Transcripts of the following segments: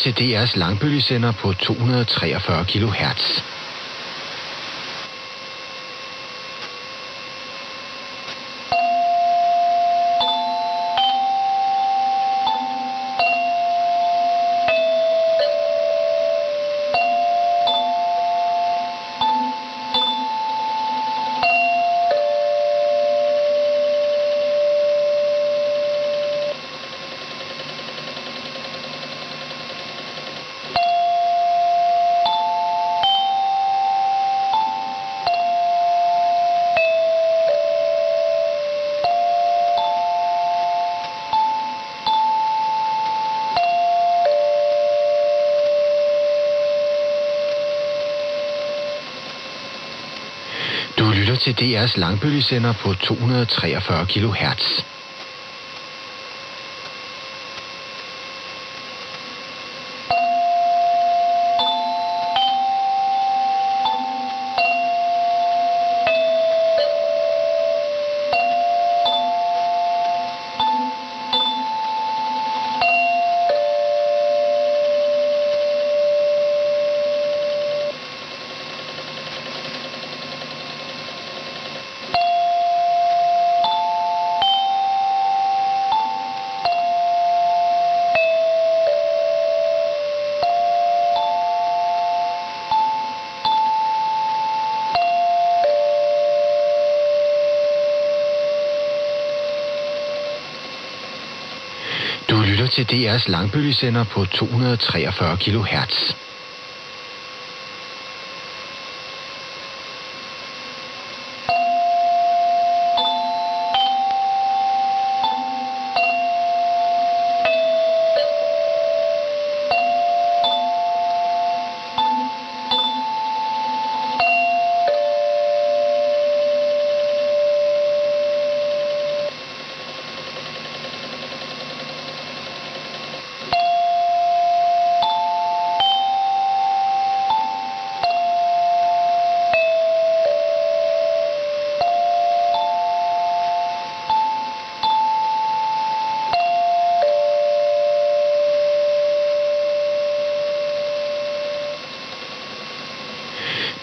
til DR's langbølgesender på 243 kHz. Du lytter til DR's langbølgesender på 243 kHz. Du lytter til DR's langbølgesender på 243 kHz.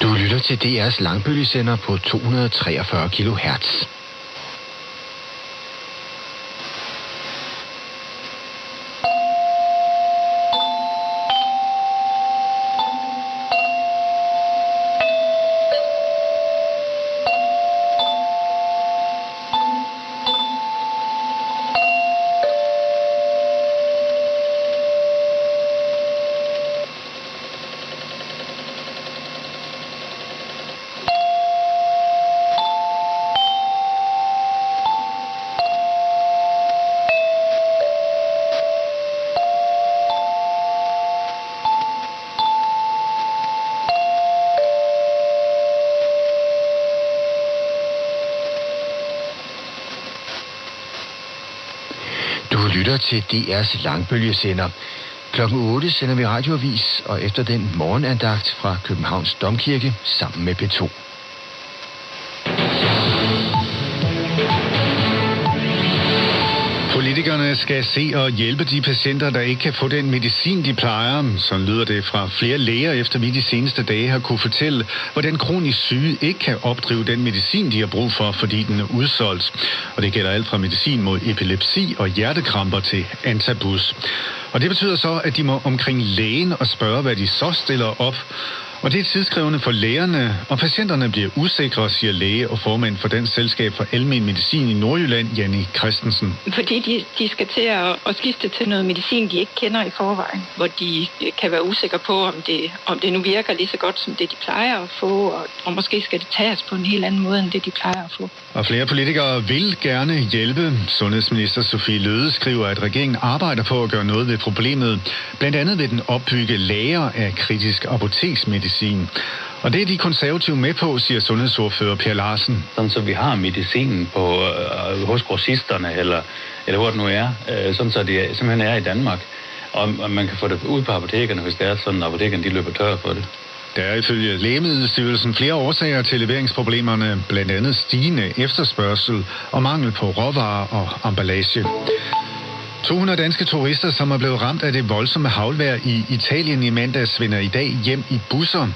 Du lytter til DR's langbølgesender på 243 kHz. Du lytter til DR's langbølgesender. Klokken 8 sender vi radioavis, og efter den morgenandagt fra Københavns Domkirke sammen med P2. Politikerne skal se og hjælpe de patienter, der ikke kan få den medicin, de plejer. Så lyder det fra flere læger, efter vi de seneste dage har kunne fortælle, hvordan kronisk syge ikke kan opdrive den medicin, de har brug for, fordi den er udsolgt. Og det gælder alt fra medicin mod epilepsi og hjertekramper til antabus. Og det betyder så, at de må omkring lægen og spørge, hvad de så stiller op. Og det er tidskrævende for lægerne, og patienterne bliver usikre, siger læge og formand for Dansk Selskab for Almen Medicin i Nordjylland, Janni Christensen. Fordi de skal til at skifte til noget medicin, de ikke kender i forvejen, hvor de kan være usikre på, om det nu virker lige så godt som det, de plejer at få, og måske skal det tages på en helt anden måde, end det, de plejer at få. Og flere politikere vil gerne hjælpe. Sundhedsminister Sophie Løhde skriver, at regeringen arbejder på at gøre noget ved problemet. Blandt andet vil den opbygge lager af kritisk apoteksmedicin. Og det er de konservative med på, siger sundhedsordfører Per Larsen. Sådan så vi har medicinen hos grossisterne, eller hvor det nu er, sådan så det simpelthen er i Danmark. Og man kan få det ud på apotekerne, hvis det er sådan, at apotekerne de løber tør for det. Der er ifølge Lægemiddelstyrelsen flere årsager til leveringsproblemerne, blandt andet stigende efterspørgsel og mangel på råvarer og emballage. 200 danske turister, som er blevet ramt af det voldsomme haglvejr i Italien i mandags, vender i dag hjem i busser.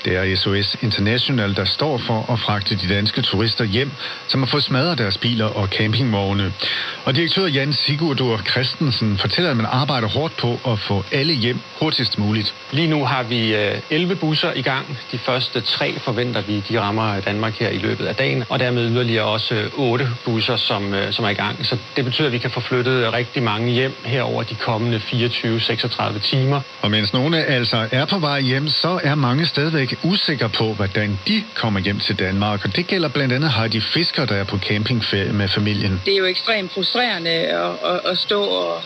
Det er SOS International, der står for at fragte de danske turister hjem, som har fået smadret deres biler og campingvogne. Og direktør Jan Sigurdur Christensen fortæller, at man arbejder hårdt på at få alle hjem hurtigst muligt. Lige nu har vi 11 busser i gang. De første 3 forventer vi, de rammer Danmark her i løbet af dagen. Og dermed yderligere også 8 busser, som er i gang. Så det betyder, at vi kan få flyttet rigtig mange hjem her over de kommende 24-36 timer. Og mens nogle altså er på vej hjem, så er mange stadigvæk usikre på, hvordan de kommer hjem til Danmark. Og det gælder blandt andet Heidi Fisker, der er på campingferie med familien. Det er jo ekstremt frustrerende at stå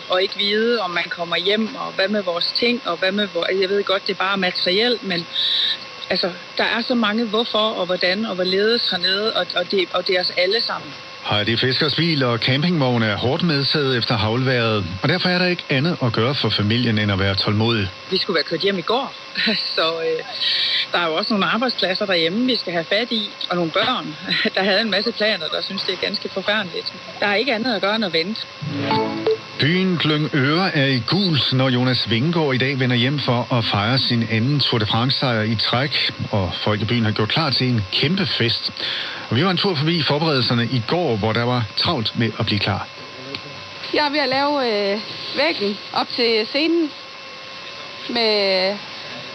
og ikke vide, om man kommer hjem, og hvad med vores ting, og hvad med jeg ved godt, det er bare materielt, men altså, der er så mange hvorfor og hvordan og hvorledes hernede, og det er os alle sammen. Heidi Fiskers bil og campingvogn er hårdt medtaget efter haglvejret, og derfor er der ikke andet at gøre for familien end at være tålmodig. Vi skulle være kørt hjem i går, så der er jo også nogle arbejdspladser derhjemme, vi skal have fat i, og nogle børn, der havde en masse planer, der synes, det er ganske forfærdeligt. Der er ikke andet at gøre end at vente. Byen Glyngøre er i gult, når Jonas Vingegaard i dag vender hjem for at fejre sin anden Tour de France-sejr i træk, og folk i byen har gjort klar til en kæmpe fest. Og vi var en tur forbi forberedelserne i går, hvor der var travlt med at blive klar. Jeg er ved at lave væggen op til scenen,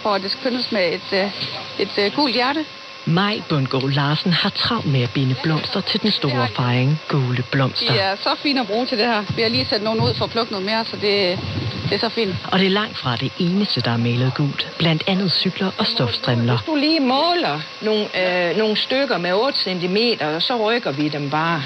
hvor det skal pyntes med et gult hjerte. Maj Bundgaard Larsen har travlt med at binde blomster til den store fejring, gule blomster. De er så fine at bruge til det her. Vi har lige sat nogen ud for at plukke noget mere, så det er så fint. Og det er langt fra det eneste, der er malet gult. Blandt andet cykler og stofstrimler. Du lige måler nogle stykker med 8 cm, og så rykker vi dem bare.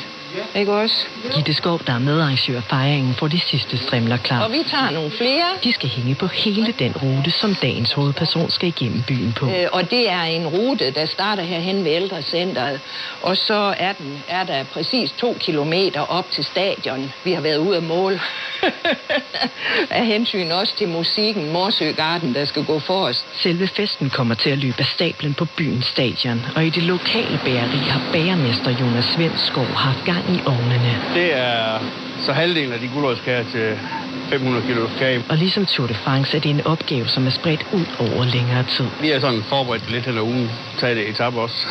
Ikke også? Gitte Skov, der er medarrangør af fejringen, får de sidste strimler klar. Og vi tager nogle flere. De skal hænge på hele den rute, som dagens hovedperson skal igennem byen på. Og det er en rute, der starter herhen ved ældrecenteret. Og så er der præcis 2 kilometer op til stadion. Vi har været ude at måle. Af hensyn også til musikken, Morsø Garden, der skal gå for os. Selve festen kommer til at løbe af stablen på byens stadion. Og i det lokale bageri har bagermester Jonas Svendskov haft gang i ovnene. Det er så halvdelen af de guldårskager til 500 kilo kage. Og ligesom Tour de France er det en opgave, som er spredt ud over længere tid. Vi er sådan forberedt lidt hen ad ugen. Tag det etape også.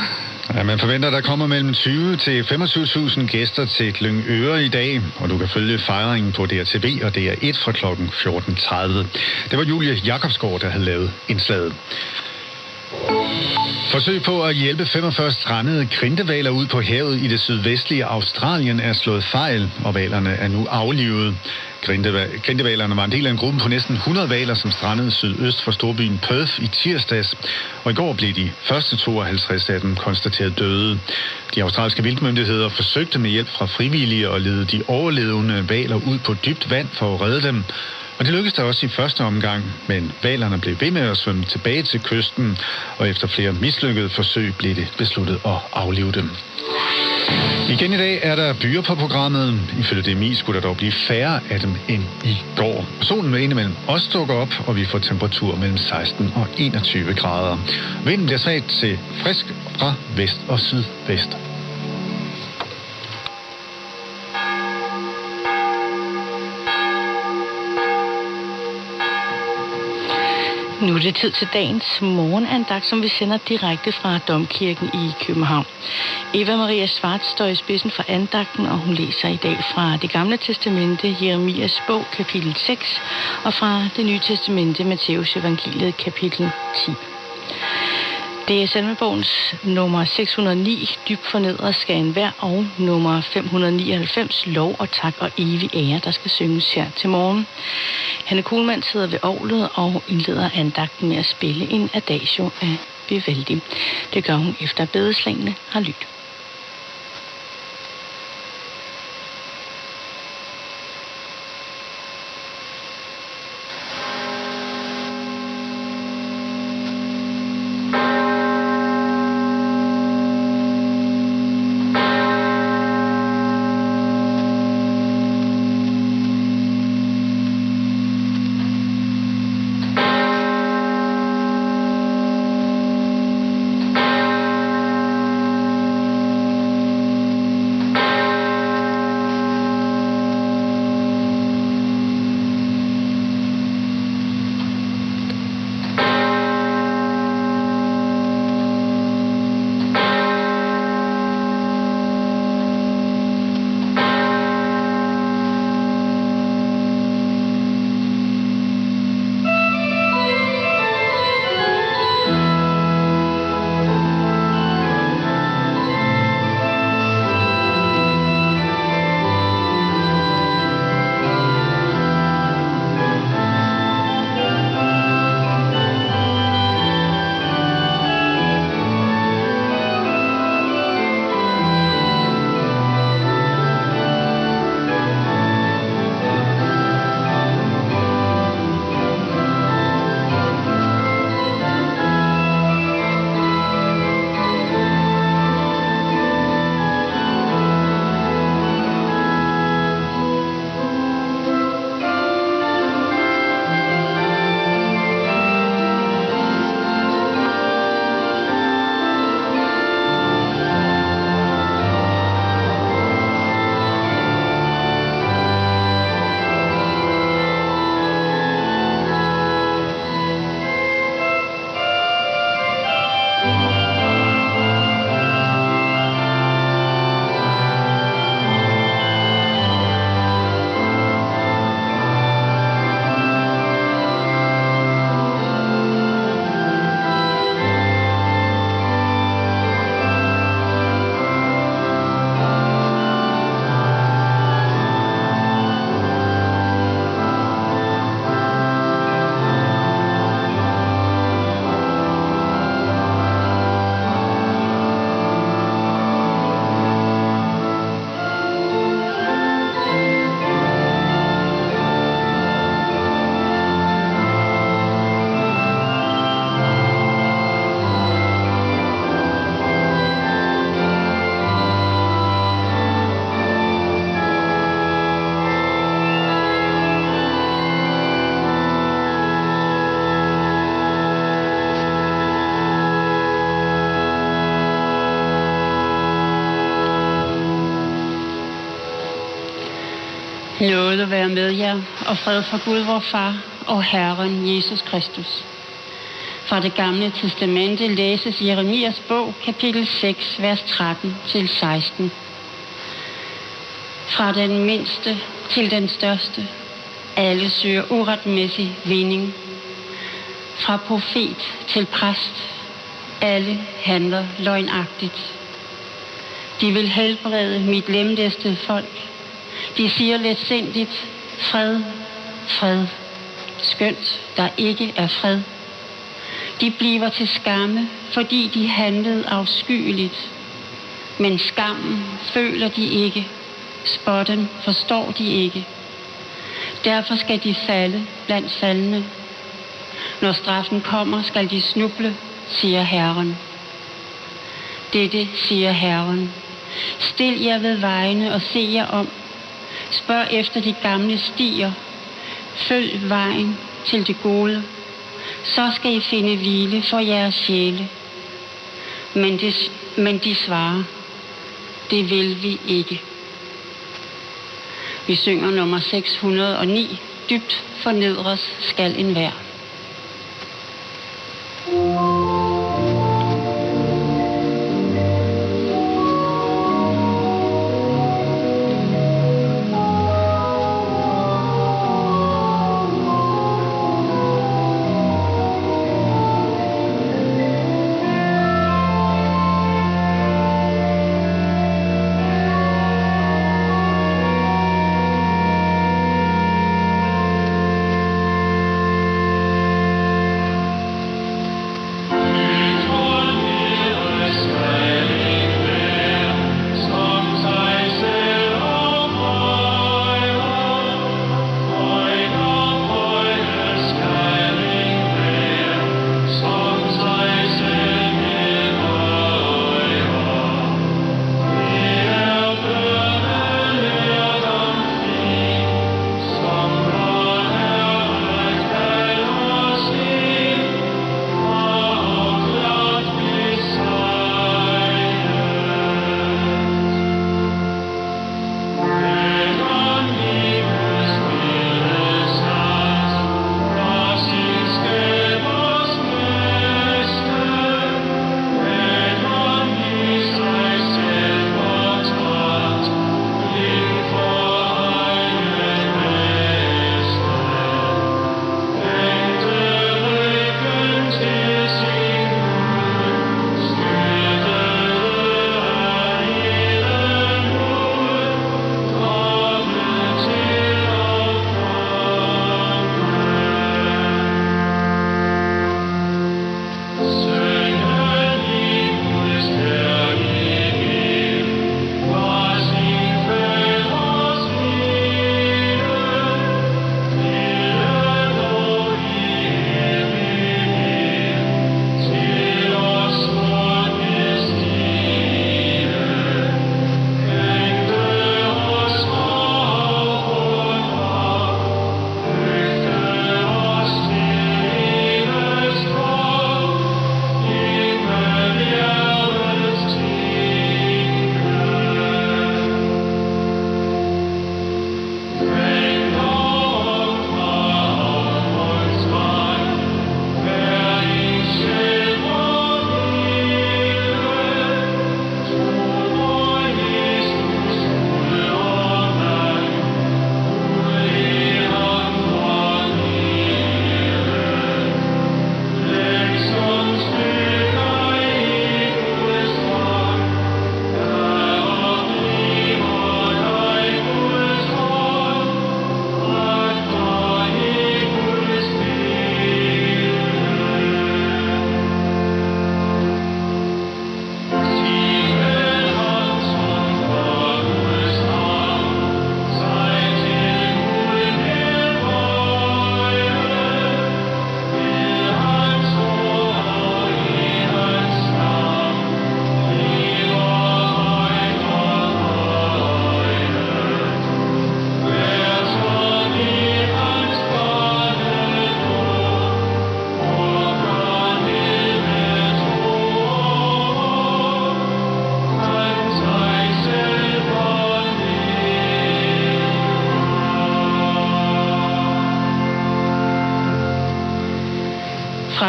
Ja, man forventer, at der kommer mellem 20 til 25.000 gæster til Glyngøre i dag, og du kan følge fejringen på DRTV og DR1 fra kl. 14.30. Det var Julie Jacobsgaard, der havde lavet indslaget. Forsøg på at hjælpe 45 strandede grindehvaler ud på havet i det sydvestlige Australien er slået fejl, og hvalerne er nu aflivet. Grindehvalerne var en del af en gruppe på næsten 100 hvaler, som strandede sydøst for storbyen Perth i tirsdags, og i går blev de første 52 af dem konstateret døde. De australske vildtmyndigheder forsøgte med hjælp fra frivillige at lede de overlevende hvaler ud på dybt vand for at redde dem. Og det lykkedes der også i første omgang, men hvalerne blev ved med at svømme tilbage til kysten, og efter flere mislykkede forsøg blev det besluttet at aflive dem. Igen i dag er der byer på programmet. Ifølge DMI skulle der dog blive færre af dem end i går. Solen vil indimellem også dukke op, og vi får temperatur mellem 16 og 21 grader. Vinden bliver svagt til frisk fra vest og sydvest. Nu er det tid til dagens morgenandagt, som vi sender direkte fra Domkirken i København. Eva Maria Schwartz står i spidsen for andagten, og hun læser i dag fra Det Gamle Testamente, Jeremias bog, kapitel 6, og fra Det Nye Testamente, Matteus Evangeliet, kapitel 10. Det er salmebogens nummer 609, dybt fornedret skal enhver, og nummer 599, lov og tak og evig ære, der skal synges her til morgen. Hanne Kuhlmann sidder ved orglet og indleder andagten med at spille en adagio af Vivaldi. Det gør hun efter bedeslagene har lyttet. Nåde være med jer, og fred fra Gud vor Far og Herren Jesus Kristus. Fra det gamle testamente læses Jeremias bog, kapitel 6, vers 13-16. Fra den mindste til den største, alle søger uretmæssig vinding. Fra profet til præst, alle handler løgnagtigt. De vil helbrede mit lemlæstede folk. De siger letsindigt, fred, fred. Skønt der ikke er fred. De bliver til skamme, fordi de handlede afskyeligt. Men skammen føler de ikke. Spotten forstår de ikke. Derfor skal de falde blandt faldende. Når straffen kommer, skal de snuble, siger Herren. Dette siger Herren. Stil jer ved vejene og se jer om. Spørg efter de gamle stier. Følg vejen til det gode. Så skal I finde hvile for jeres sjæle. Men de svarer, det vil vi ikke. Vi synger nummer 609. Dybt fornedres skal enhver.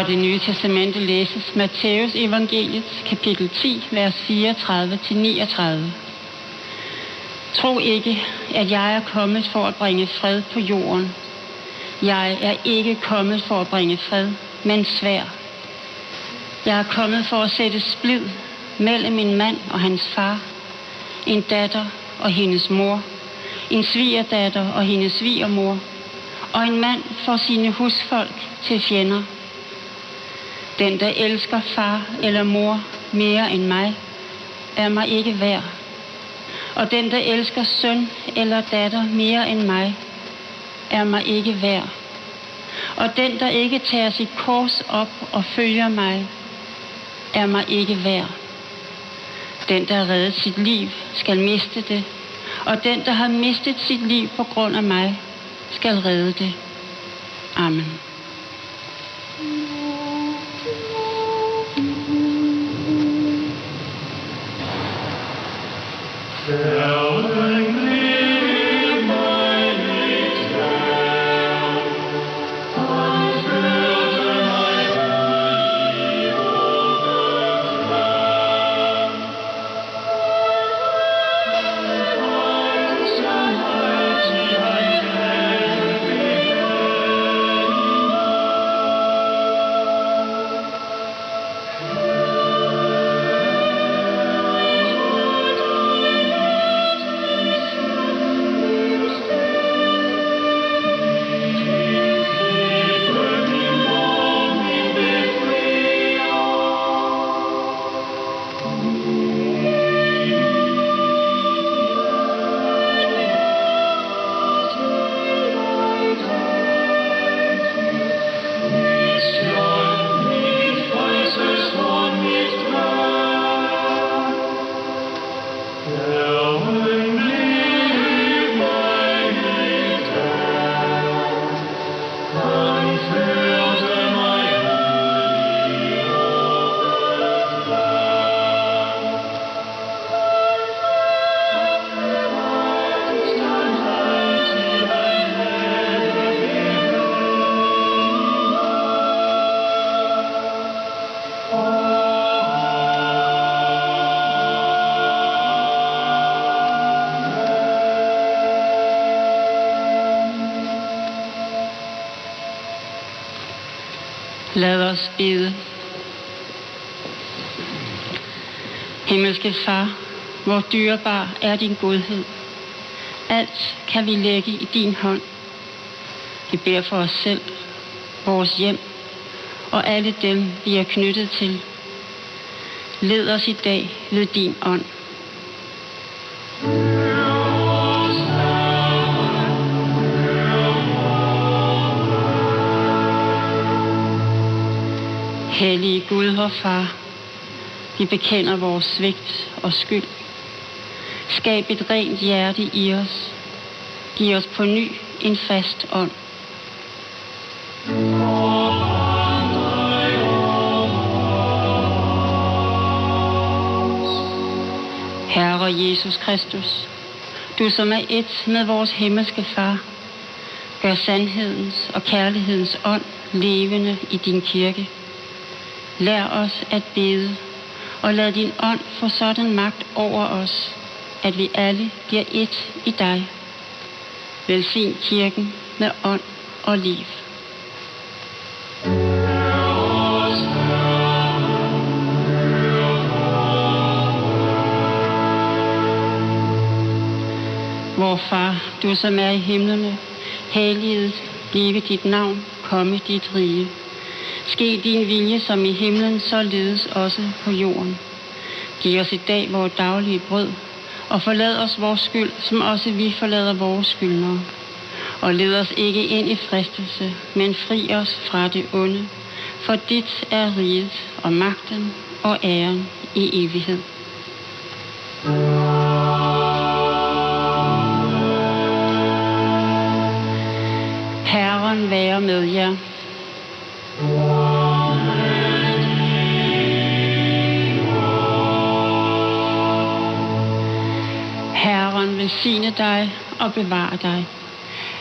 Fra det nye testamente læses Matthæus evangeliet, kapitel 10, vers 34-39. Tro ikke, at jeg er kommet for at bringe fred på jorden. Jeg er ikke kommet for at bringe fred, men svær. Jeg er kommet for at sætte splid mellem en mand og hans far, en datter og hendes mor, en svigerdatter og hendes svigermor, og en mand får sine husfolk til fjender. Den, der elsker far eller mor mere end mig, er mig ikke værd. Og den, der elsker søn eller datter mere end mig, er mig ikke værd. Og den, der ikke tager sit kors op og følger mig, er mig ikke værd. Den, der har reddet sit liv, skal miste det, og den, der har mistet sit liv på grund af mig, skal redde det. Amen. Lad os bede. Himmelske Far, hvor dyrebar er din godhed. Alt kan vi lægge i din hånd. Vi beder for os selv, vores hjem og alle dem, vi er knyttet til. Led os i dag ved din ånd. Hellige Gud og Far, vi bekender vores svigt og skyld. Skab et rent hjerte i os. Giv os på ny en fast ånd. Herre Jesus Kristus, du som er et med vores himmelske Far, gør sandhedens og kærlighedens ånd levende i din kirke. Lær os at bede, og lad din ånd få sådan magt over os, at vi alle bliver et i dig. Velsign kirken med ånd og liv. Vor Far, du som er i himlene, helliget blive dit navn, komme dit rige. Ske din vilje som i himlen, således også på jorden. Giv os i dag vores daglige brød, og forlad os vores skyld, som også vi forlader vores skyldnere. Og led os ikke ind i fristelse, men fri os fra det onde. For dit er riget og magten og æren i evighed. Herren være med jer. Herren velsigne dig og bevare dig.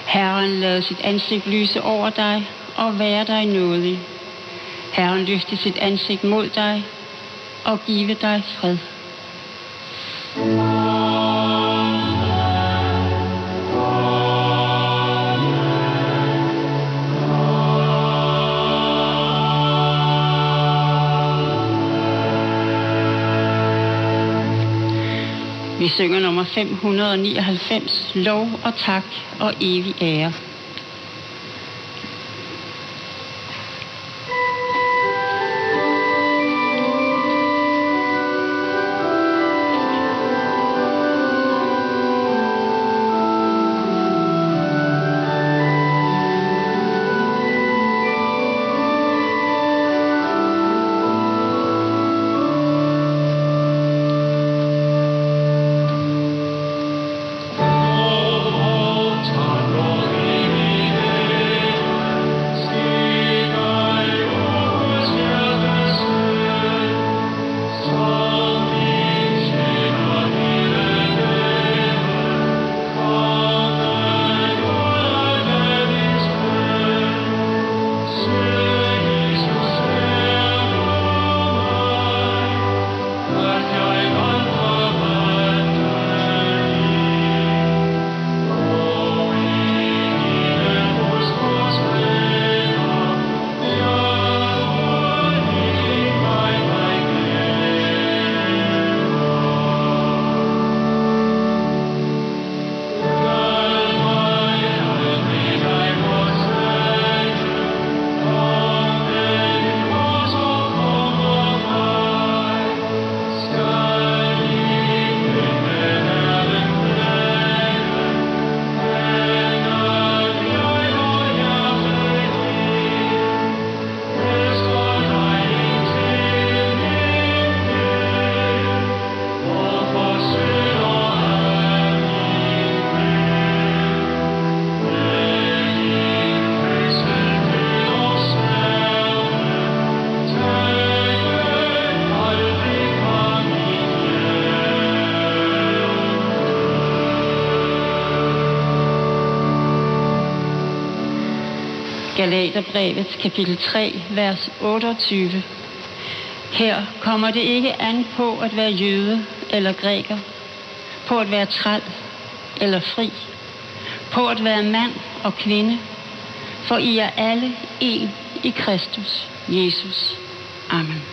Herren lade sit ansigt lyse over dig og være dig nådig. Herren løfte sit ansigt mod dig og give dig fred. Vi synger nummer 599, lov og tak og evig ære. Galaterbrevet, kapitel 3, vers 28. Her kommer det ikke an på at være jøde eller græker, på at være træl eller fri, på at være mand og kvinde, for I er alle en i Kristus Jesus. Amen.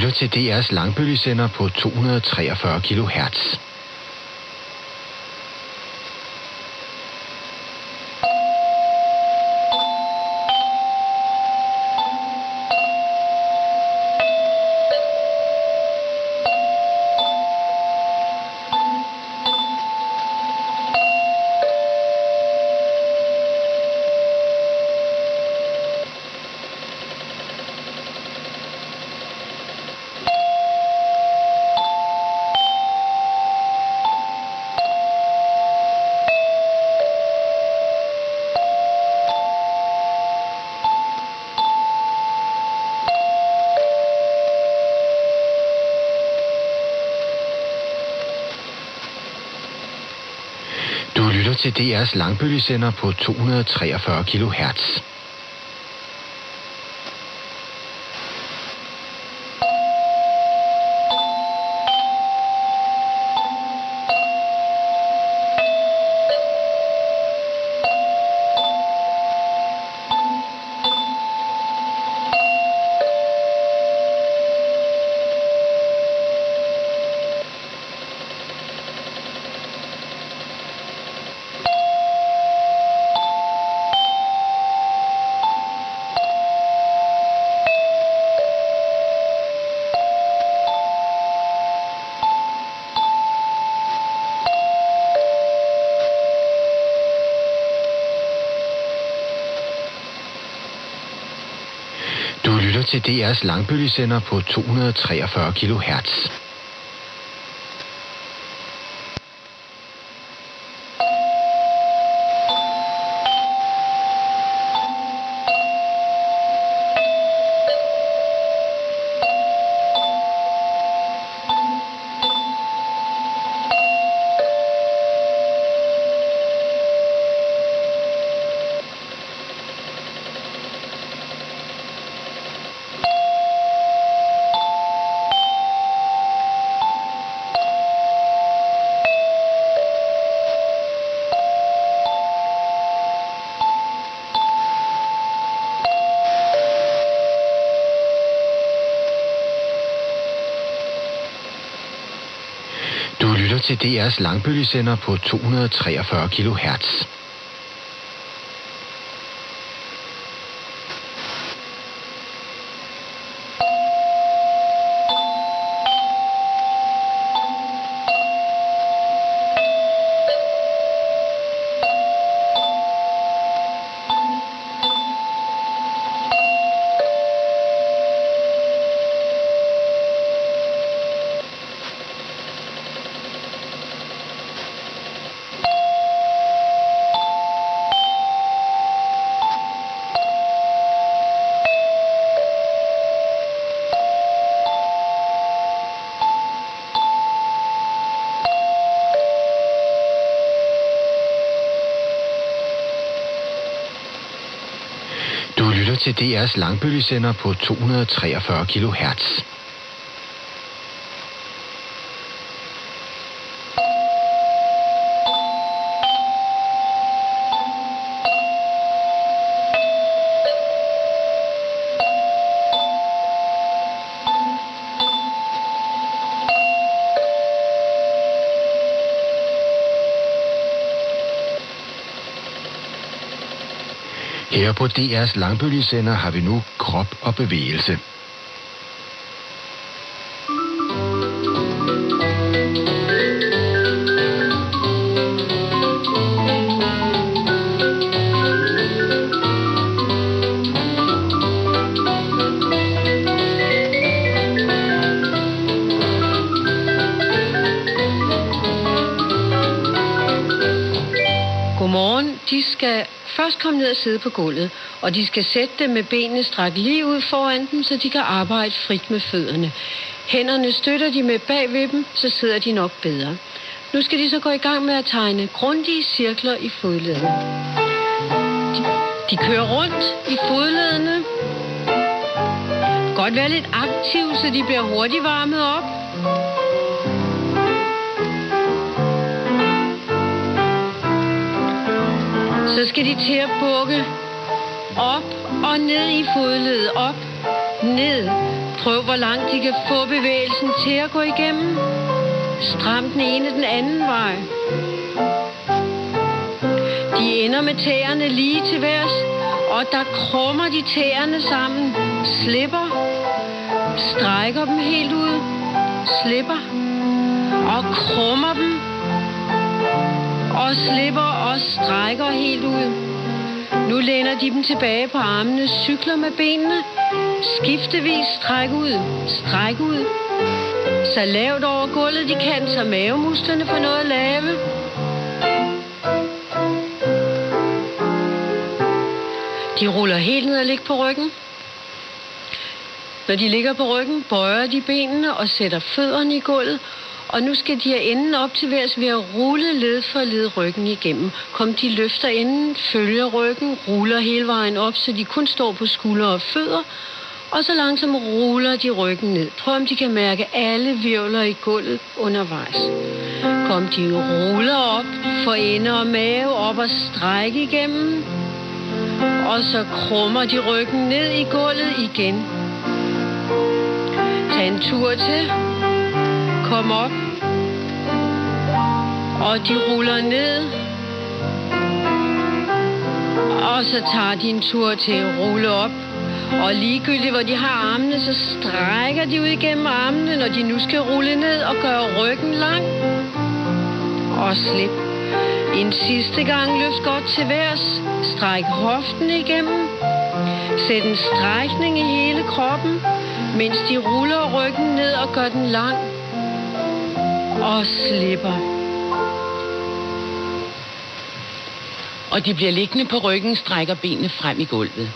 lytter til DR's langbølgesender på 243 kHz. Du lytter til DR's langbølgesender på 243 kHz. Du lytter til DR's langbølgesender på 243 kHz. Du lytter til DR's langbølgesender på 243 kHz. Du lytter til DR's langbølgesender på 243 kHz. Her på DR's langbølgesender har vi nu krop og bevægelse. Godmorgen. De skal først komme ned og sidde på gulvet, og de skal sætte dem med benene strakt lige ud foran dem, så de kan arbejde frit med fødderne. Hænderne støtter de med bag ved dem, så sidder de nok bedre. Nu skal de så gå i gang med at tegne grundige cirkler i fodledene. De kører rundt i fodledene. Godt være lidt aktiv, så de bliver hurtigt varmet op. Så skal de til at bukke op og ned i fodledet. Op, ned, Prøv, hvor langt de kan få bevægelsen til at gå igennem. Stram den ene den anden vej. De ender med tæerne lige til værs, og der krummer de tæerne sammen. Slipper. Strækker dem helt ud. Slipper. Og krummer dem. Og slipper og strækker helt ud. Nu læner de dem tilbage på armene, cykler med benene. Skiftevis stræk ud. Stræk ud. Så lavt over gulvet de kan, så mavemusklerne får noget at lave. De ruller helt ned og ligger på ryggen. Når de ligger på ryggen, bøjer de benene og sætter fødderne i gulvet. Og nu skal de have enden op til værs ved at rulle led for led ryggen igennem. De løfter enden, følger ryggen, ruller hele vejen op, så de kun står på skuldre og fødder. Og så langsomt ruller de ryggen ned. Prøv om de kan mærke alle hvirvler i gulvet undervejs. De ruller op, får ende og mave op og strække igennem. Og så krummer de ryggen ned i gulvet igen. Tag en tur til. Kom op. Og de ruller ned. Og så tager de en tur til at rulle op. Og ligegyldigt, hvor de har armene, så strækker de ud igennem armene, når de nu skal rulle ned og gøre ryggen lang. Og slip. En sidste gang løft godt til værs. Stræk hoften igennem. Sæt en strækning i hele kroppen, mens de ruller ryggen ned og gør den lang. Og slipper. Og de bliver liggende på ryggen, strækker benene frem i gulvet.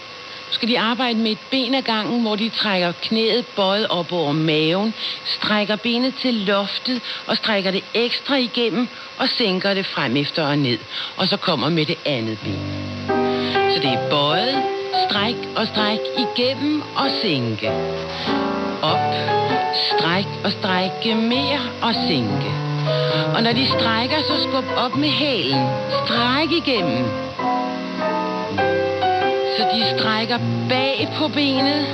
Nu skal de arbejde med et ben ad gangen, hvor de trækker knæet bøjet op over maven, strækker benet til loftet og strækker det ekstra igennem og sænker det frem efter og ned. Og så kommer med det andet ben. Så det er bøjet, stræk og stræk igennem og sænke. Op, stræk og strække mere og sænke. Og når de strækker, så skub op med hælen. Stræk igennem. Så de strækker bag på benet.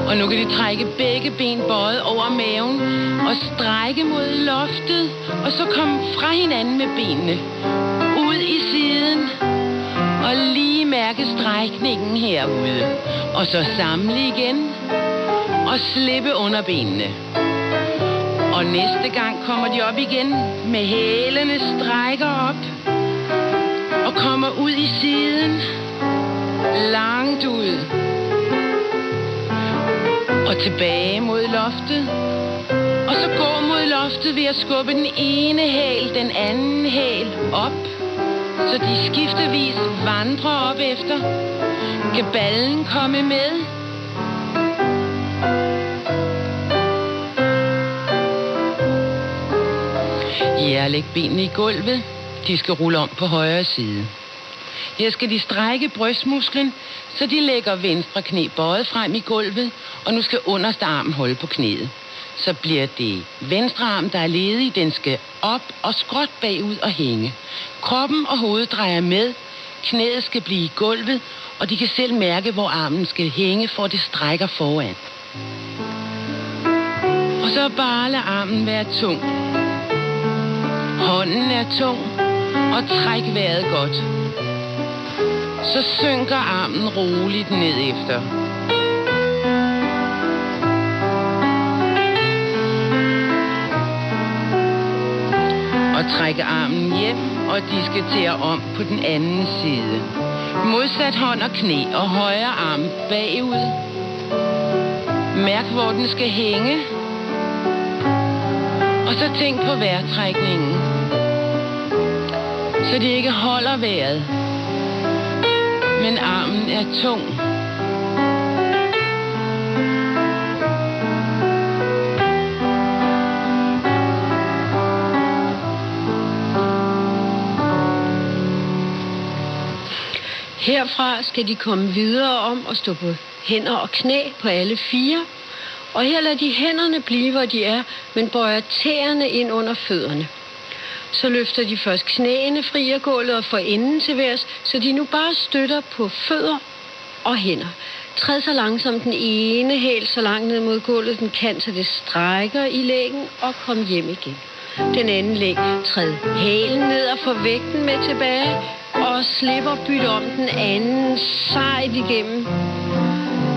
Og nu kan de trække begge ben bøjet over maven og strække mod loftet, og så komme fra hinanden med benene. Ud i siden, og lige mærke strækningen herude. Og så samle igen, og slippe under benene. Og næste gang kommer de op igen, med hælene strækker op, og kommer ud i siden, langt ud. Og tilbage mod loftet. Og så gå mod loftet ved at skubbe den ene hæl, den anden hæl op, så de skiftevis vandrer op efter. Kan ballen komme med? Ja, læg benene i gulvet. De skal rulle om på højre side. Her skal de strække brystmusklen, så de lægger venstre knæ bøjet frem i gulvet, og nu skal underste arm holde på knæet. Så bliver det venstre arm, der er ledig, den skal op og skråt bagud og hænge. Kroppen og hovedet drejer med, knæet skal blive i gulvet, og de kan selv mærke, hvor armen skal hænge, for det strækker foran. Og så bare lad armen være tung. Hånden er tung, og træk vejret godt. Så synker armen roligt ned efter. Og trække armen hjem, og de skal tære om på den anden side. Modsat hånd og knæ og højre arm bagud. Mærk, hvor den skal hænge. Og så tænk på vejrtrækningen, så det ikke holder vejret, men armen er tung. Herfra skal de komme videre om at stå på hænder og knæ på alle fire. Og her lader de hænderne blive, hvor de er, men bøjer tæerne ind under fødderne. Så løfter de først knæene fri af gulvet og får enden til værs, så de nu bare støtter på fødder og hænder. Træd så langsomt den ene hæl så langt ned mod gulvet den kan, så det strækker i lægen og kom hjem igen. Den anden læg, træd hælen ned og få vægten med tilbage og slipper bytte om den anden sejt igennem.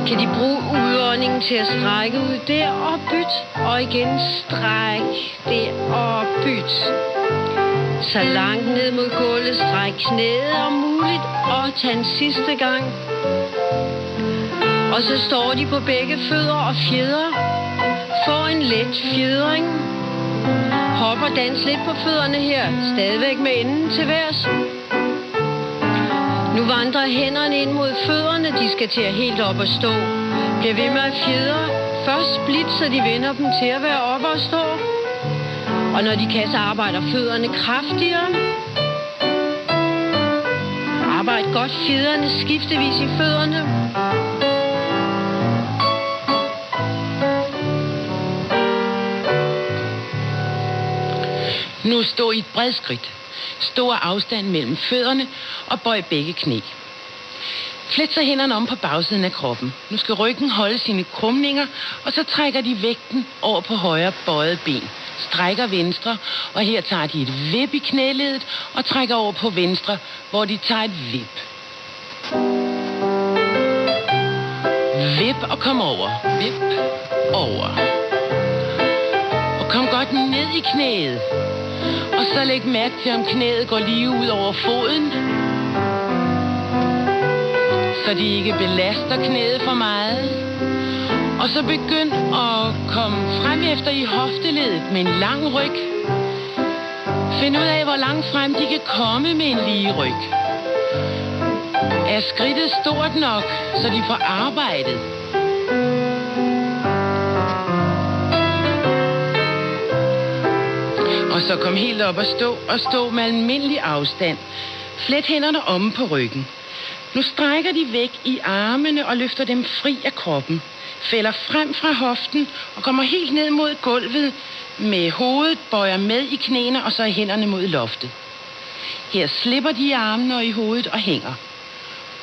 Kan de bruge udåndingen til at strække ud der og byt, og igen stræk der og byt. Så langt ned mod gulvet, stræk knæet om muligt og tag en sidste gang. Og så står de på begge fødder og fjeder. Få en let fjedring. Hop og dans lidt på fødderne her, stadigvæk med enden til værs. Nu vandrer hænderne ind mod fødderne, de skal til at helt op og stå. Bliv ved med at fjedre. Først split, så de vender dem til at være oppe og stå. Og når de kan, så arbejder fødderne kraftigere. Arbejd godt fjederne skiftevis i fødderne. Nu stå i et bredskridt. Stor afstand mellem fødderne og bøj begge knæ. Flet så hænderne om på bagsiden af kroppen. Nu skal ryggen holde sine krumninger, og så trækker de vægten over på højre bøjet ben. Strækker venstre, og her tager de et vip i knæledet og trækker over på venstre, hvor de tager et vip. Vip og kom over. Vip over. Og kom godt ned i knæet. Og så læg mærke til, om knæet går lige ud over foden, så de ikke belaster knæet for meget. Og så begynd at komme frem efter i hofteledet med en lang ryg. Find ud af, hvor langt frem de kan komme med en lige ryg. Er skridtet stort nok, så de får arbejdet? Og så kom helt op og stå med almindelig afstand. Flet hænderne omme på ryggen. Nu strækker de væk i armene og løfter dem fri af kroppen. Fælder frem fra hoften og kommer helt ned mod gulvet med hovedet, bøjer med i knæene og så hænderne mod loftet. Her slipper de i armene og i hovedet og hænger.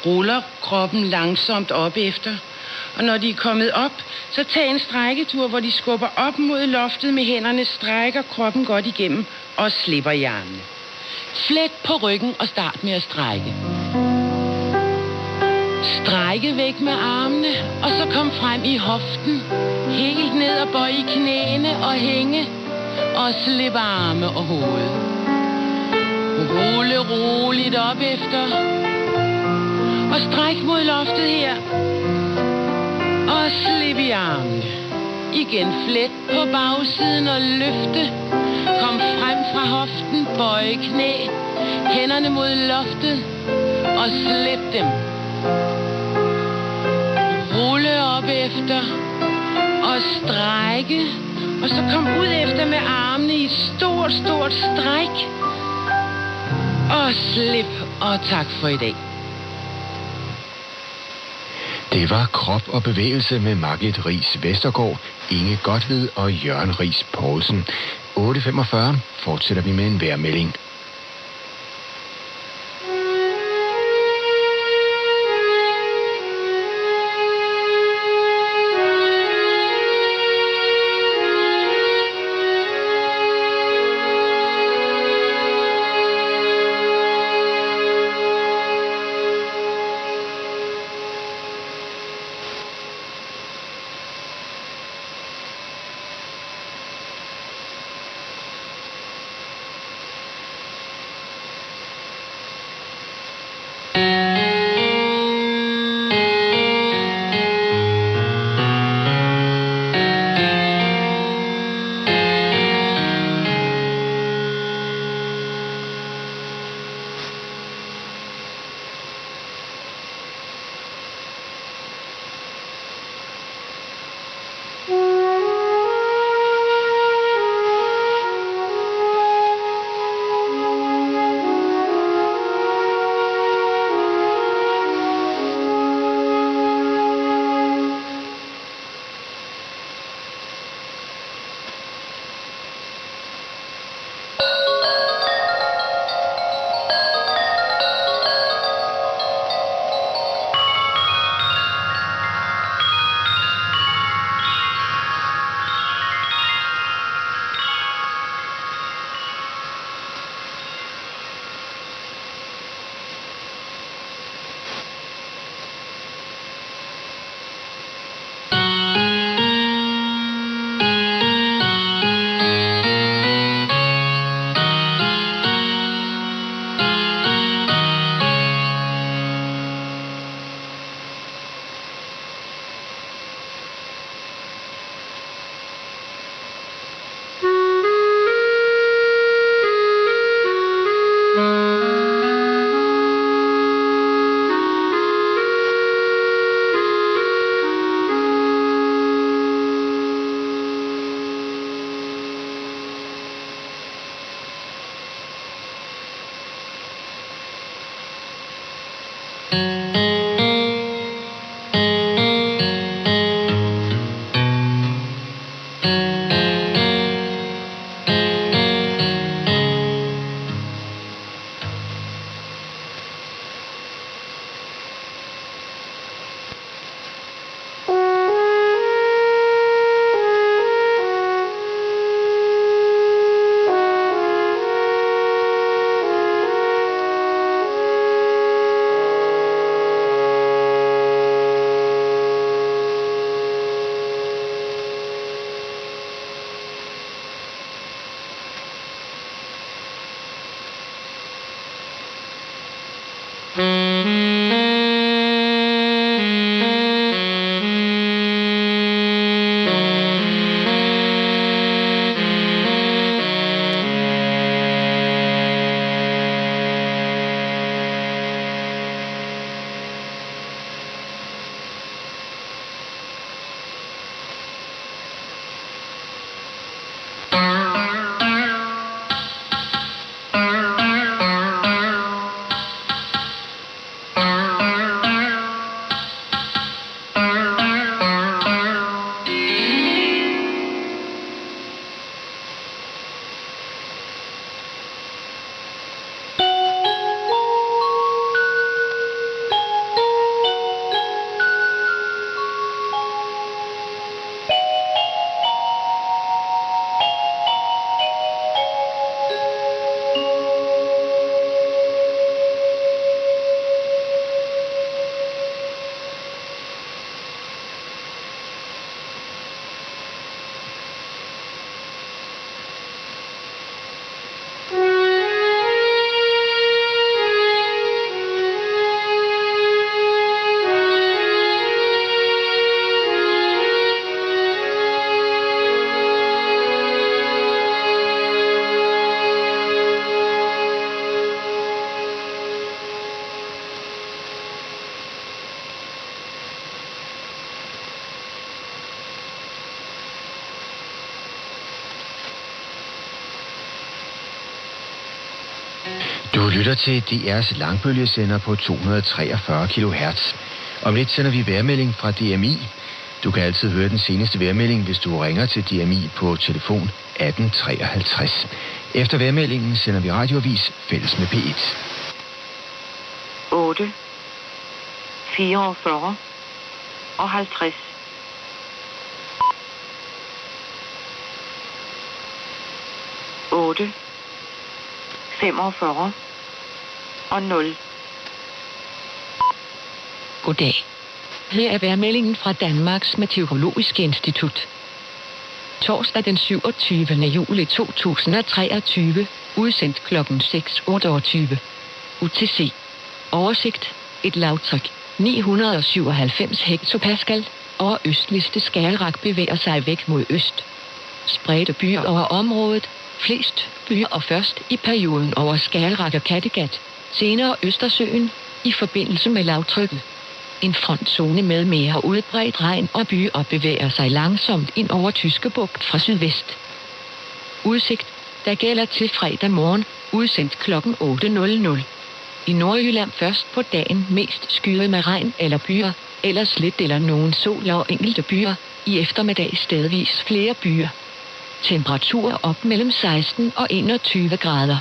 Ruller kroppen langsomt op efter. Og når de er kommet op, så tag en strækketur, hvor de skubber op mod loftet med hænderne, strækker kroppen godt igennem og slipper i armene. Flet på ryggen og start med at strække. Strække væk med armene, og så kom frem i hoften. Helt ned og bøj i knæene og hænge, og slip arme og hoved. Rulle roligt op efter, og stræk mod loftet her. Og slip i armene. Igen flet på bagsiden og løfte. Kom frem fra hoften, bøje knæ, hænderne mod loftet og slip dem. Rulle op efter og strække, og så kom ud efter med armene i et stort stræk. Og slip, og tak for i dag. Det var Krop og Bevægelse med Margit Riis Vestergaard, Inge Godtved og Jørgen Riis Poulsen. 8.45 fortsætter vi med en vejrmelding. lytter til DR's langbølgesender på 243 kHz. Om lidt sender vi vejrmelding fra DMI. Du kan altid høre den seneste vejrmelding, hvis du ringer til DMI på telefon 1853. Efter vejrmeldingen sender vi radioavis fælles med P1. 8, 44 og 50. 8, 45 og 0. Goddag. Her er vejrmeldingen fra Danmarks Meteorologiske Institut. Torsdag den 27. juli 2023, udsendt kl. 6:28. UTC. Oversigt. Et lavtryk. 997 hektopascal over østligste Skagerrak bevæger sig væk mod øst. Spredte byer over området. Flest byer og først i perioden over Skagerrak og Kattegat. Senere Østersøen i forbindelse med lavtrykket. En frontzone med mere udbredt regn og byer bevæger sig langsomt ind over Tyskebugt fra sydvest. Udsigt, der gælder til fredag morgen, udsendt kl. 8:00. I Nordjylland først på dagen mest skyet med regn eller byer, ellers lidt eller nogen sol og enkelte byer, i eftermiddag stedvis flere byer. Temperatur op mellem 16 og 21 grader.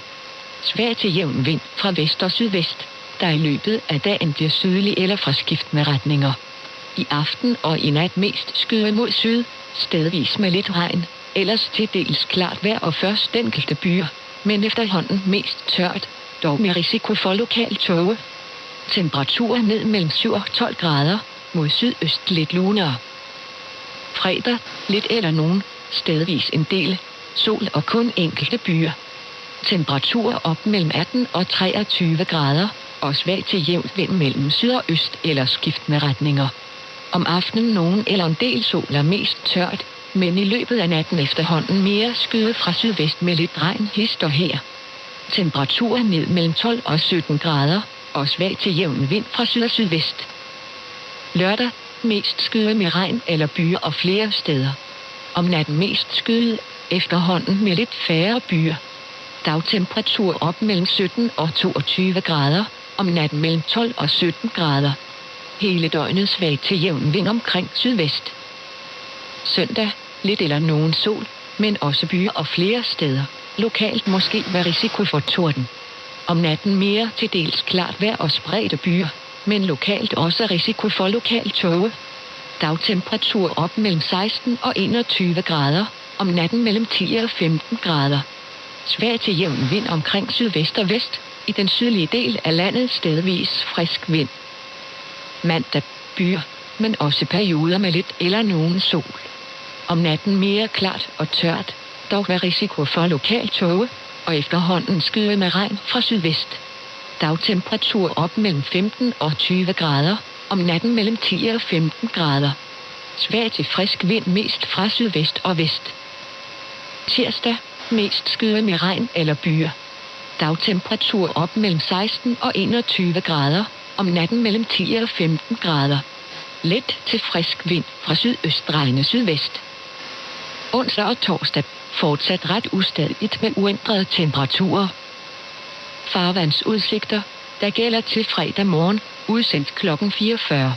Svag til jævn vind fra vest og sydvest, der i løbet af dagen bliver sydlig eller fra skiftende retninger. I aften og i nat mest skyet mod syd, stedvis med lidt regn, ellers til dels klart vejr og først enkelte byer, men efterhånden mest tørt, dog med risiko for lokal tåge. Temperatur ned mellem 7 og 12 grader, mod sydøst lidt lunere. Fredag, lidt eller nogen, stedvis en del, sol og kun enkelte byer. Temperatur op mellem 18 og 23 grader, og svag til jævnt vind mellem syd og øst eller skiftende retninger. Om aftenen nogen eller en del sol er mest tørt, men i løbet af natten efterhånden mere skyet fra sydvest med lidt regn hist og her. Temperatur ned mellem 12 og 17 grader, og svag til jævn vind fra syd og sydvest. Lørdag, mest skyet med regn eller byer og flere steder. Om natten mest skyet, efterhånden med lidt færre byer. Dagtemperatur op mellem 17 og 22 grader, om natten mellem 12 og 17 grader. Hele døgnet svag til jævn vind omkring sydvest. Søndag, lidt eller nogen sol, men også byer og flere steder. Lokalt måske med risiko for torden. Om natten mere til dels klart vejr og spredte byer, men lokalt også risiko for lokal tåge. Dagtemperatur op mellem 16 og 21 grader, om natten mellem 10 og 15 grader. Svag til jævn vind omkring sydvest og vest, i den sydlige del af landet stedvis frisk vind. Mandag byer, men også perioder med lidt eller nogen sol. Om natten mere klart og tørt, dog med risiko for lokal tåge, og efterhånden skyet med regn fra sydvest. Dagtemperatur op mellem 15 og 20 grader, om natten mellem 10 og 15 grader. Svag til frisk vind mest fra sydvest og vest. Tirsdag, mest skyet med regn eller byer. Dagtemperatur op mellem 16 og 21 grader, om natten mellem 10 og 15 grader. Let til frisk vind fra sydøst drejende sydvest. Onsdag og torsdag fortsat ret ustadigt med uændrede temperaturer. Farvandsudsigter, der gælder til fredag morgen, udsendt kl. 44.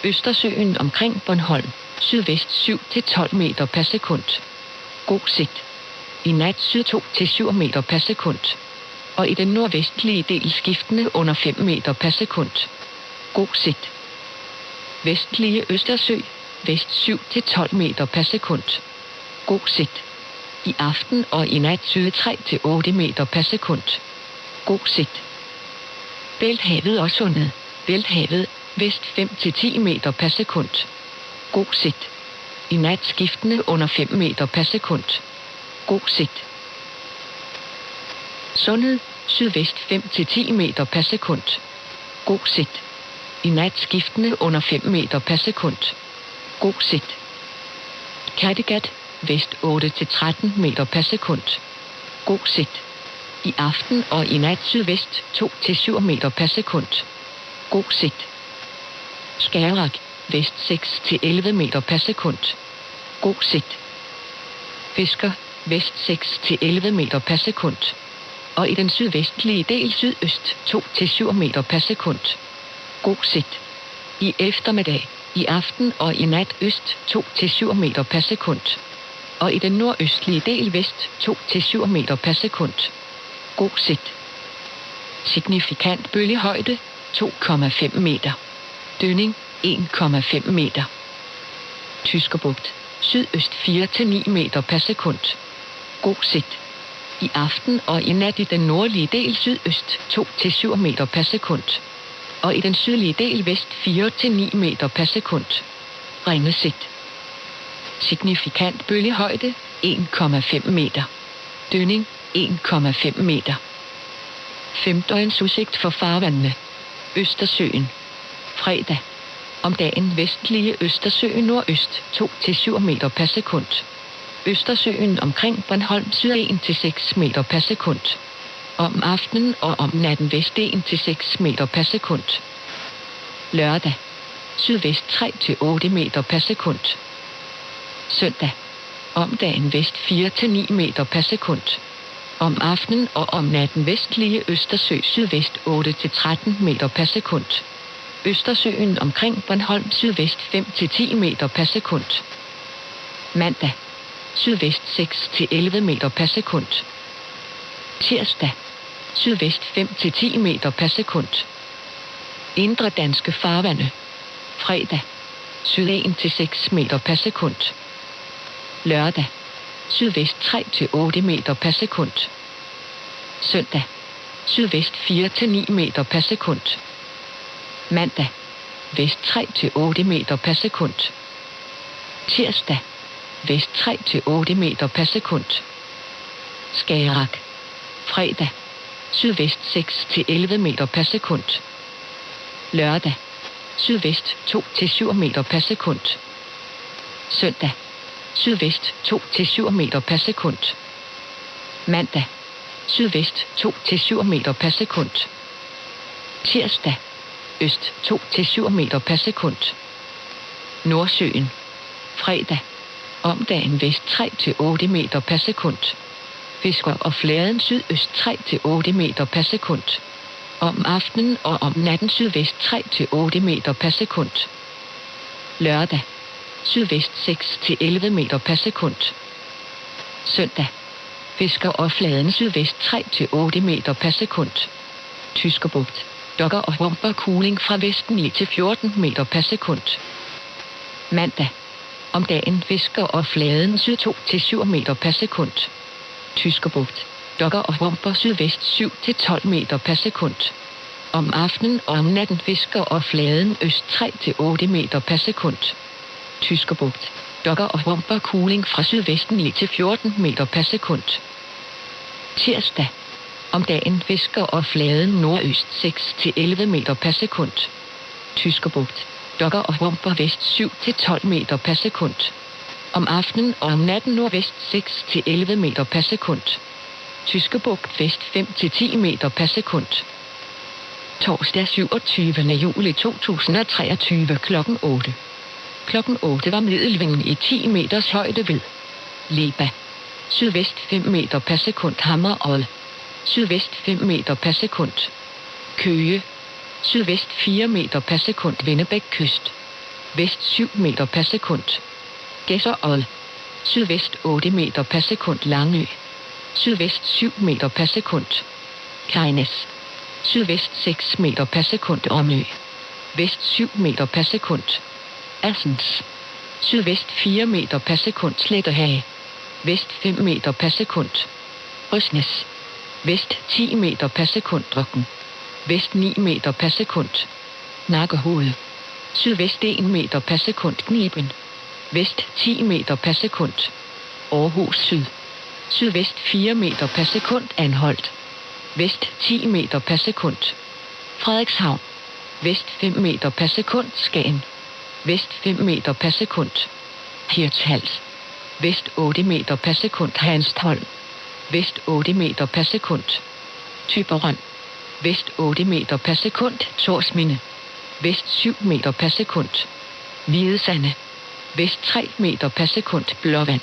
Østersøen omkring Bornholm, sydvest 7-12 meter per sekund. God sigt. I nat syd 2-7 meter per sekund. Og i den nordvestlige del skiftende under 5 meter per sekund. God sigt. Vestlige Østersø, vest 7-12 meter per sekund. God sigt. I aften og i nat syd 3-8 meter per sekund. God sigt. Bælthavet og Sundet. Bælthavet, vest 5-10 meter per sekund. God sigt. I nat skiftende under 5 meter per sekund. God sigt. Sundet, sydvest 5-10 meter per sekund. God sigt. I nat skiftende under 5 meter per sekund. God sigt. Kattegat, vest 8-13 meter per sekund. God sigt. I aften og i nat sydvest 2-7 meter per sekund. God sigt. Skagerrak, vest 6-11 meter per sekund. God sigt. Fisker, vest 6-11 meter per sekund. og i den sydvestlige del sydøst 2-7 meter per sekund. God sigt. I eftermiddag, i aften og i nat øst 2-7 meter per sekund. Og i den nordøstlige del vest 2-7 meter per sekund. God sigt. Signifikant bølgehøjde 2,5 meter. Dønning 1,5 meter. Tyskerbugt. Sydøst 4-9 meter per sekund. God sigt. I aften og i nat i den nordlige del sydøst 2-7 meter per sekund. Og i den sydlige del vest 4-9 meter per sekund. Ringe sigt. Signifikant bølgehøjde 1,5 meter. Dønning 1,5 meter. Femdøgns for farvandene. Østersøen. Fredag. Om dagen vestlige Østersøen nordøst 2-7 meter per sekund. Østersøen omkring Bornholm syd 1-6 meter per sekund. Om aftenen og om natten vest 1-6 meter per sekund. Lørdag. Sydvest 3-8 meter per sekund. Søndag. Om dagen vest 4-9 meter per sekund. Om aftenen og om natten vestlige Østersø sydvest 8-13 meter per sekund. Østersøen omkring Bornholm sydvest 5-10 meter per sekund. Mandag. Sydvest 6-11 meter per sekund. Tirsdag. Sydvest 5-10 meter per sekund. Indre danske farvande. Fredag. Syd 1-6 meter per sekund. Lørdag. Sydvest 3-8 meter per sekund. Søndag. Sydvest 4-9 meter per sekund. Mandag. Vest 3-8 meter per sekund. Tirsdag. Vest 3-8 meter per sekund. Skagerrak. Fredag. Sydvest 6-11 meter per sekund. Lørdag. Sydvest 2-7 meter per sekund. Søndag. Sydvest 2-7 meter per sekund. Mandag. Sydvest 2-7 meter per sekund. Tirsdag. Øst 2-7 meter per sekund. Nordsøen. Fredag. Om dagen vest 3-8 meter per sekund. Fisker og fladen sydøst 3-8 meter per sekund. Om aftenen og om natten sydvest 3-8 meter per sekund. Lørdag. Sydvest 6-11 meter per sekund. Søndag. Fisker og fladen sydvest 3-8 meter per sekund. Tyskerbugt. Dokker og rumper kuling fra vesten 9-14 meter per sekund. Mandag. Om dagen fisker og fladen syd 2-7 meter per sekund. Tyskerbugt. Dokker og rumper sydvest 7-12 meter per sekund. Om aftenen og om natten fisker og fladen øst 3-8 meter per sekund. Tyskerbugt. Dokker og rumper kuling fra sydvesten 9-14 meter per sekund. Tirsdag. Om dagen fisker og fladen nordøst 6-11 meter per sekund. Tyskerbugt. Dokker og rumper vest 7-12 meter per sekund. Om aftenen og om natten nordvest 6-11 meter per sekund. Tyskerbugt vest 5-10 meter per sekund. Torsdag 27. juli 2023 klokken 8. Klokken 8 var middelvinden i 10 meters højde ved Leba. Sydvest 5 meter per sekund Hammerodd. Sydvest 5 meter per sekund Køge. Sydvest 4 meter per sekund Vennebæk kyst. Vest 7 meter per sekund Gedserod. Sydvest 8 meter per sekund Langø. Sydvest 7 meter per sekund Kajnes. Sydvest 6 meter per sekund Omø. Vest 7 meter per sekund Assens. Sydvest 4 meter per sekund Sletterhage. Vest 5 meter per sekund Røsnes. Vest 10 meter per sekund Drøkken. Vest 9 meter per sekund Nakkehoved. Sydvest 1 meter per sekund Kniben. Vest 10 meter per sekund Aarhus Syd. Sydvest 4 meter per sekund Anholt. Vest 10 meter per sekund Frederikshavn. Vest 5 meter per sekund Skagen. Vest 5 meter per sekund Hirtshals. Vest 8 meter per sekund Hanstholm. Vest 8 meter per sekund Thyborøn. Vest 8 meter per sekund Torsminde. Vest 7 meter per sekund Hvidesande. Vest 3 meter per sekund Blåvand.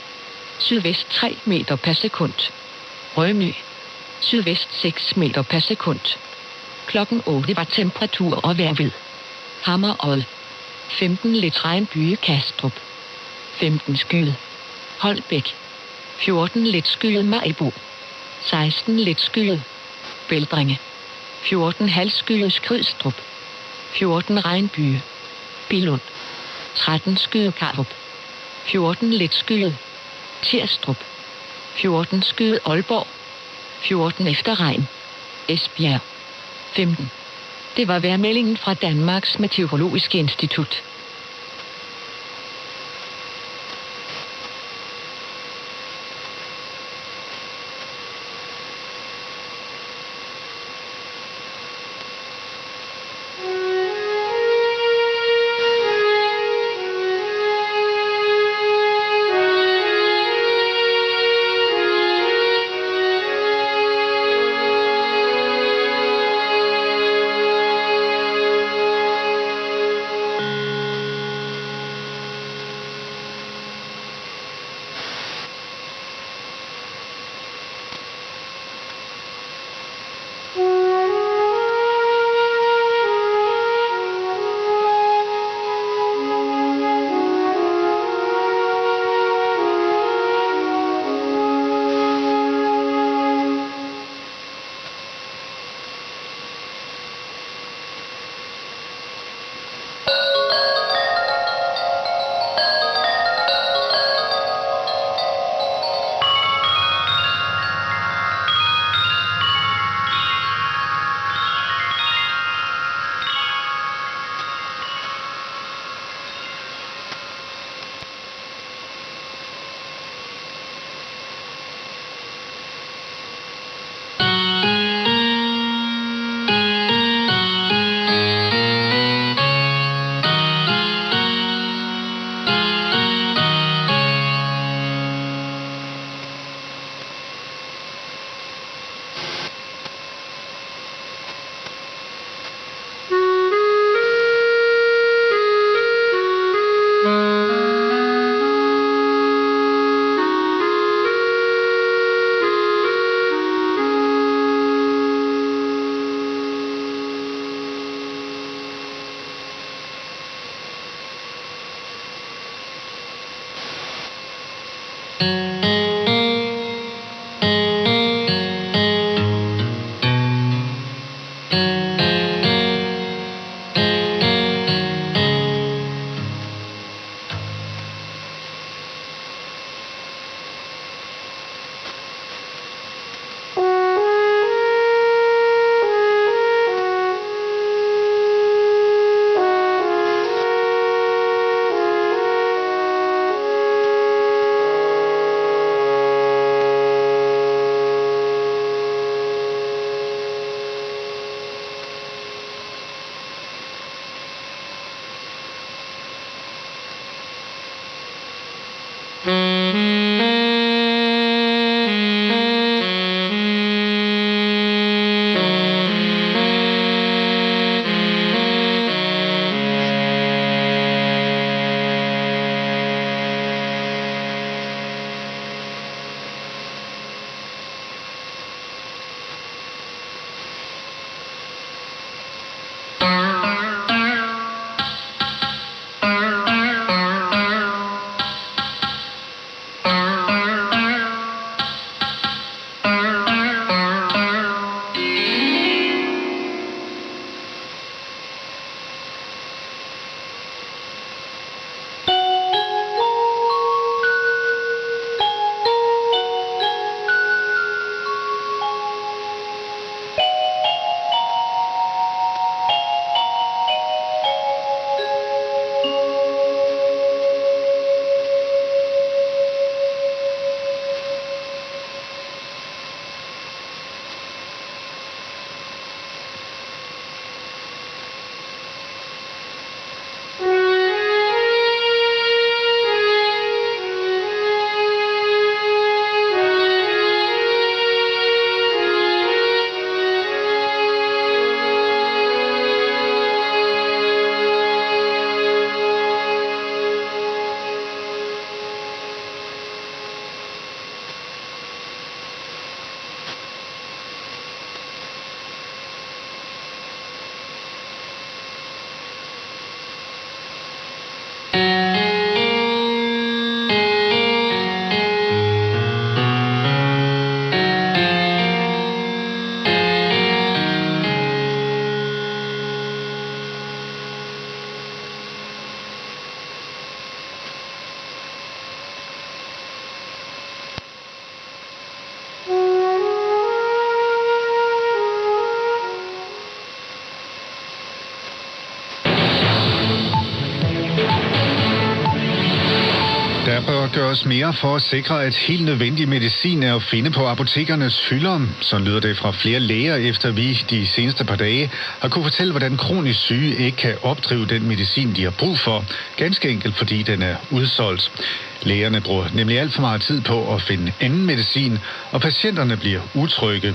Sydvest 3 meter per sekund Rømø. Sydvest 6 meter per sekund. Klokken 8 var temperatur og vejr ved Hammerod. 15 lidt regnbyge Kastrup. 15 skyet Holbæk. 14 lidt skyet Maribo. 16 lidt skyet Bældringe. 14 halvskyet Skrydstrup. 14 regnbyge Billund. 13 skyet Karup. 14 lidt skyet Tirstrup. 14 skyet Aalborg. 14 efter regn Esbjerg. 15. Det var vejrmeldingen fra Danmarks Meteorologiske Institut. Der bør gøres mere for at sikre, at helt nødvendig medicin er at finde på apotekernes hylder. Så lyder det fra flere læger, efter vi de seneste par dage har kunne fortælle, hvordan kronisk syge ikke kan opdrive den medicin, de har brug for. Ganske enkelt, fordi den er udsolgt. Lægerne bruger nemlig alt for meget tid på at finde anden medicin, og patienterne bliver utrygge.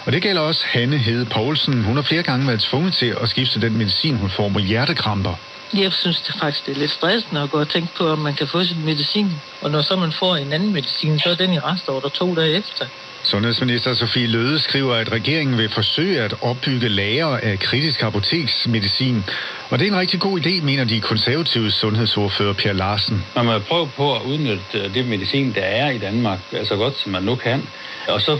Og det gælder også Hanne Hede Poulsen. Hun har flere gange været tvunget til at skifte den medicin, hun får mod hjertekramper. Jeg synes det faktisk, det er lidt stressende at gå og tænke på, om man kan få sin medicin. Og når så man får en anden medicin, så er den i restordre 2 dage efter. Sundhedsminister Sofie Løhde skriver, at regeringen vil forsøge at opbygge lager af kritisk apoteksmedicin. Og det er en rigtig god idé, mener de konservative sundhedsordfører Per Larsen. Man må prøve på at udnytte det medicin, der er i Danmark, så godt som man nu kan. Og så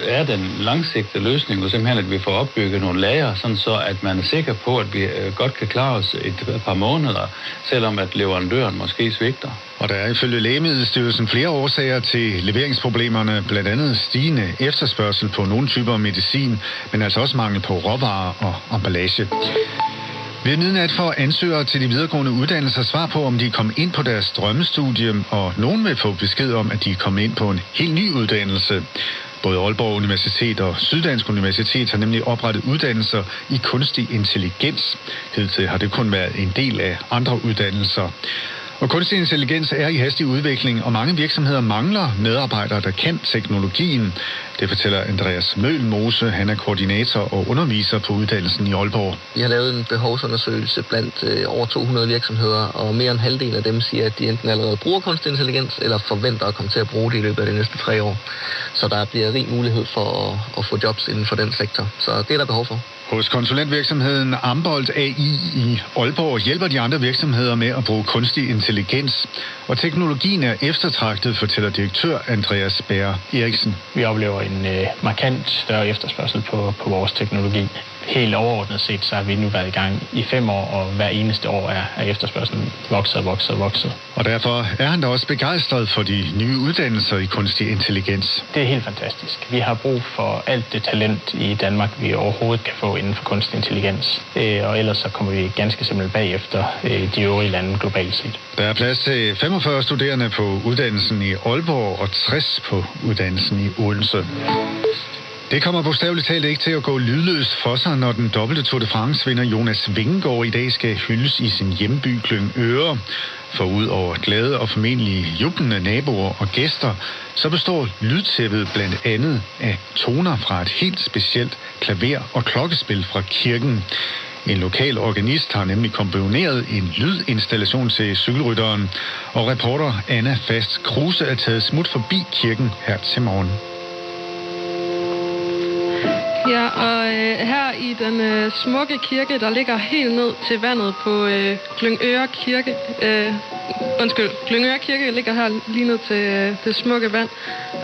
er den langsigtede løsning jo simpelthen, at vi får opbygget nogle lager, sådan så at man er sikker på, at vi godt kan klare os et par måneder, selvom at leverandøren måske svigter. Og der er ifølge Lægemiddelstyrelsen flere årsager til leveringsproblemerne, blandt andet stigende efterspørgsel på nogle typer medicin, men altså også mangel på råvarer og emballage. Ved midnat får ansøgere til de videregående uddannelser svar på, om de er kommet ind på deres drømmestudie, og nogen vil få besked om, at de er kommet ind på en helt ny uddannelse. Både Aalborg Universitet og Syddansk Universitet har nemlig oprettet uddannelser i kunstig intelligens. Hidtil har det kun været en del af andre uddannelser. Og kunstig intelligens er i hastig udvikling, og mange virksomheder mangler medarbejdere, der kan teknologien. Det fortæller Andreas Møhlenmose. Han er koordinator og underviser på uddannelsen i Aalborg. Vi har lavet en behovsundersøgelse blandt over 200 virksomheder, og mere end halvdelen af dem siger, at de enten allerede bruger kunstig intelligens, eller forventer at komme til at bruge det i løbet af de næste 3 år. Så der bliver rig mulighed for at få jobs inden for den sektor. Så det er der behov for. Hos konsulentvirksomheden Ambolt AI i Aalborg hjælper de andre virksomheder med at bruge kunstig intelligens. Og teknologien er eftertragtet, fortæller direktør Andreas Bære Eriksen. Vi oplever en markant større efterspørgsel på vores teknologi. Helt overordnet set, så har vi nu været i gang i 5 år, og hver eneste år er efterspørgselen vokset. Og derfor er han da også begejstret for de nye uddannelser i kunstig intelligens. Det er helt fantastisk. Vi har brug for alt det talent i Danmark, vi overhovedet kan få inden for kunstig intelligens. Og ellers så kommer vi ganske simpelthen bagefter de øvrige lande globalt set. Der er plads til 45 studerende på uddannelsen i Aalborg og 60 på uddannelsen i Odense. Det kommer bogstaveligt talt ikke til at gå lydløst for sig, når den dobbelte Tour de France-vinder Jonas Vingegaard i dag skal hyldes i sin hjemby Glyngøre. For ud over glade og formentlig jublende naboer og gæster, så består lydtæppet blandt andet af toner fra et helt specielt klaver- og klokkespil fra kirken. En lokal organist har nemlig komponeret en lydinstallation til cykelrytteren, og reporter Anna Fast Kruse er taget smut forbi kirken her til morgen. Ja, og her i den smukke kirke, der ligger helt ned til vandet på Glyngøre Kirke. Glyngøre Kirke ligger her lige ned til det smukke vand.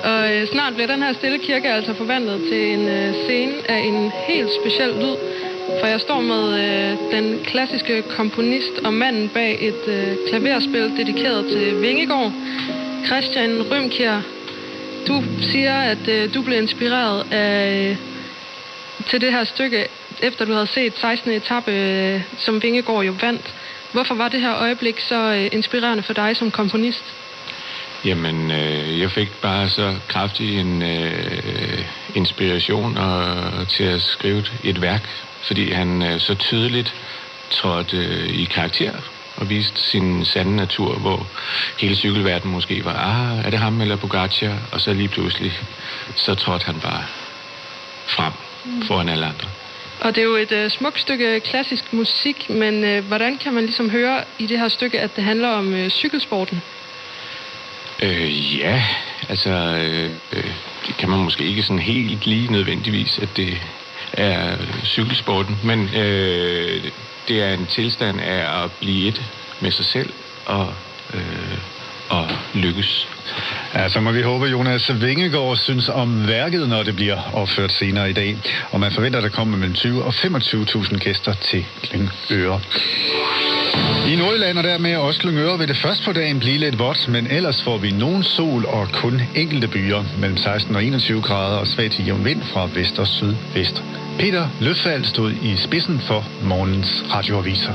Og snart bliver den her stille kirke altså forvandlet til en scene af en helt speciel lyd. For jeg står med den klassiske komponist og manden bag et klaverspil dedikeret til Vingegaard, Christian Rymkjær. Du siger, at du blev inspireret til det her stykke, efter du havde set 16. etape, som Vingegaard jo vandt. Hvorfor var det her øjeblik så inspirerende for dig som komponist? Jamen, jeg fik bare så kraftig en inspiration til at skrive et værk, fordi han så tydeligt trådte i karakter og viste sin sande natur, hvor hele cykelverdenen måske var, er det ham eller Pogacar? Og så lige pludselig, så trådte han bare frem foran alle andre. Og det er jo et smukt stykke klassisk musik, men hvordan kan man ligesom høre i det her stykke, at det handler om cykelsporten? Ja, altså det kan man måske ikke sådan helt lige nødvendigvis, at det er cykelsporten, men det er en tilstand af at blive et med sig selv og lykkes. Ja, så må vi håbe, Jonas Vingegaard synes om værket, når det bliver opført senere i dag. Og man forventer, at der kommer mellem 20 og 25.000 gæster til Glyngøre. I Nordjylland og dermed også Glyngøre vil det først på dagen blive lidt vådt, men ellers får vi nogen sol og kun enkelte byer mellem 16 og 21 grader og svag til jævn vind fra vest og sydvest. Peter Løfald stod i spidsen for morgens radioaviser.